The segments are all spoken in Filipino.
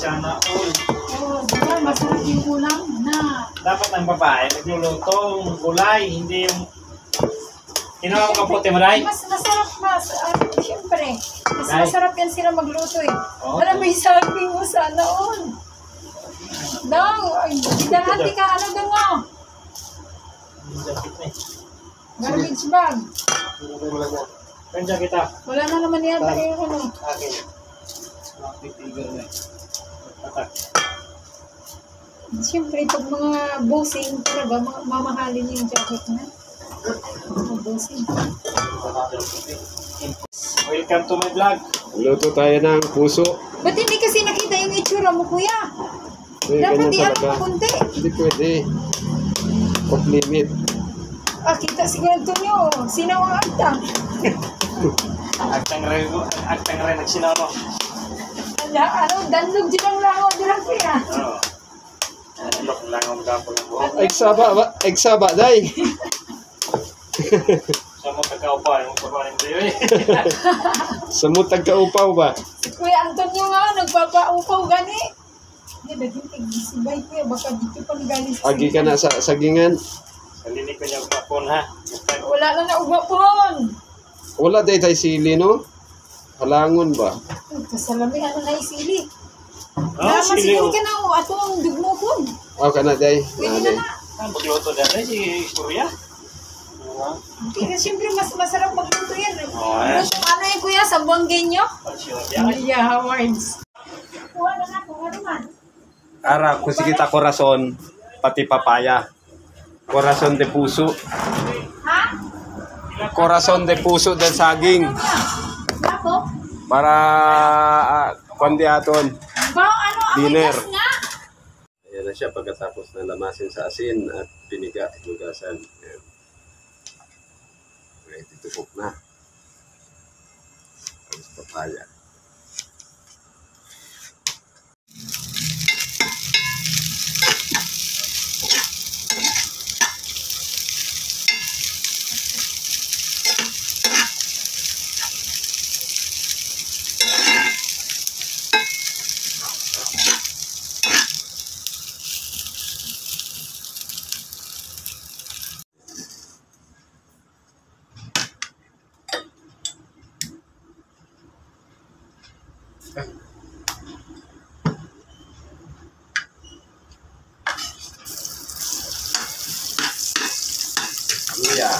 sana all. Oo, diba? Masarap yung ulam na. Dapat ang babae nagluluto ng gulay, hindi yung kinuha mo kapote maray. Mas masarap siyempre. Mas Ay. masarap yan sila magluto eh. Oo. Alam mo yung saging mo sana all. Dang, dinahati ka ano doon mo? Garbage bag. Kanya kita. Wala na naman yata yung ano. Akin. Titigil na. Atak. Siyempre, pag mga bossing talaga, mamahalin yung jacket na. Mga bossing. Welcome to my vlog. Luto tayo ng puso. Ba't hindi kasi nakita yung itsura mo, kuya? Dapat di ano pa kunti. Hindi pwede. Off limit. Ah, kita si Antonio. Sinaw ang agtang. Agtang rin nagsinaw. Ano, danlog din ang langaw din ang kuya. Oo. Look lang ang gapo ng buhok. Eksaba, day. Sa mo tagaupa, yung papanin tayo eh. Samot tagkaupaw ba? Si Kuya Antonio nga, nagpapaupaw gani. Hindi, naging tigisibay kuya. Baka dito pa galing sa Agi ka na sa sagingan. Salinig ko niyang kapon ha. Wala na na ugapon. Wala day tayo sili, no? Halangon ba? Kasalami, ano na isili. Ah, sili Masigil o. ka na o, ato ang dugmo ko. O, kana day. Pwede na na. Ang pagluto dati si Istorya. Kaya siyempre mas masarap magluto yan. Oo, eh. Ano yung kuya, sa Buanggenyo? Pagsiyodya. Yeah, awards. Kuha na na, kung ano man. Ara, kung kita korason, pati papaya. Korason de puso. Ha? Korason de puso del saging. Ako? Para kundi aton. Ba, ano, ang Dinner. bigas nga? Ayan na siya pagkatapos na lamasin sa asin at piniga, hinugasan. Ayan. Ready to cook na. Tapos papaya. Luya.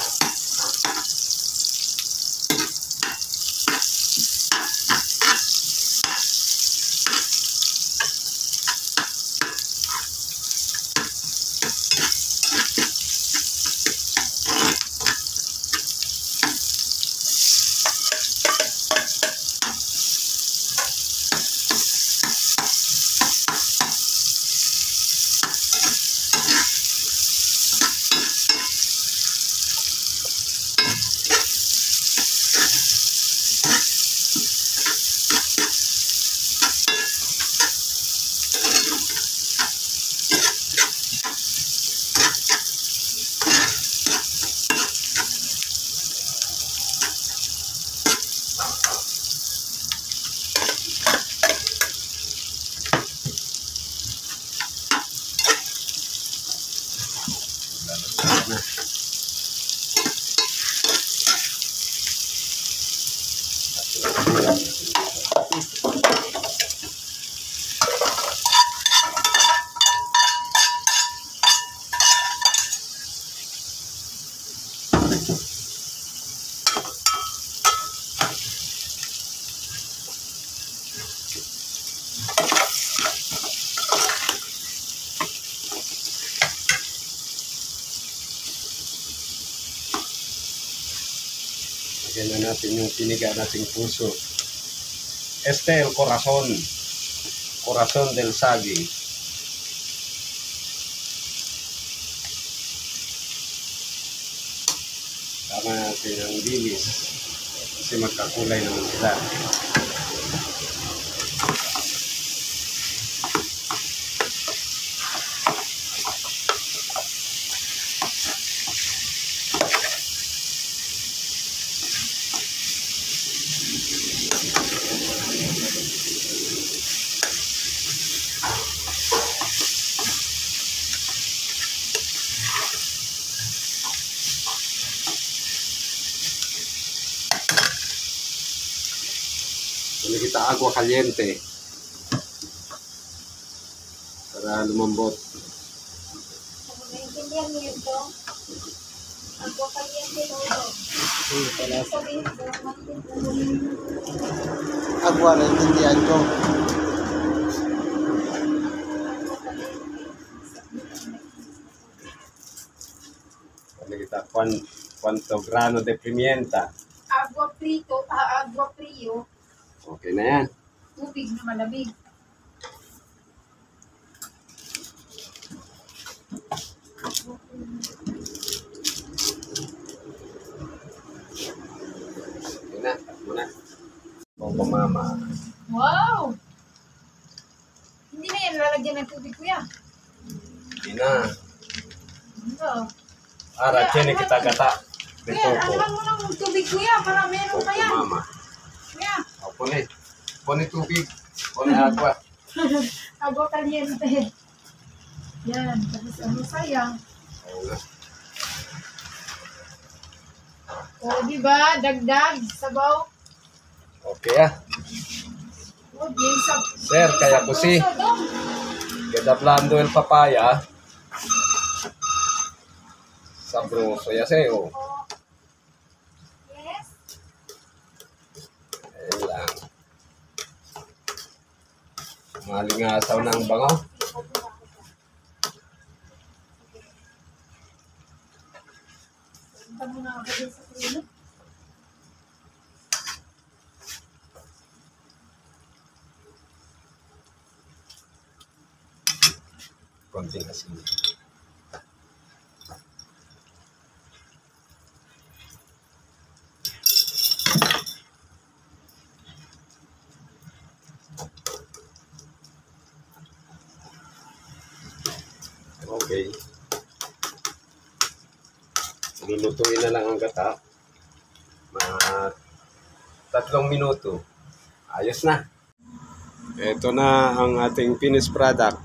Lagyan na natin yung piniga nating puso. Este el corazón. Corazón del saging. Tama natin ang dilis. Kasi magkakulay naman sila. Hindi kita agua caliente. Para lumambot. Kung naiintindihan niyo ito, agwa kaliente todo. Sabihin ko, Agwa na intindihan ko. Hindi kita cuánto grano de pimienta. agwa prito, agwa frio, Okay na yan. tubig na malamig. Okay na. Takbo na. Opo, mama. Wow! Hindi na yan lalagyan ng tubig, kuya. Hindi na. Ito. Ara, tiene kita gata. De Kuya, coco. alam mo ng tubig, kuya, para meron Opo, pa yan. mama. Kuya, O, pone tubig. Pone agua. agwa kaliente. Yan, tapos ano sayang. Oo nga. O, diba? Dagdag, sabaw. Okay ah. O, yung Sir, kaya po si- Queda blando el papaya. Sabroso ya seo. Yes. Ayun lang. Malingasaw na ang bango. Punta muna ako din sa kuya. Konting asin. Okay. Lulutuin na lang ang gata. Mga 3 minuto. Ayos na. Ito na ang ating finished product.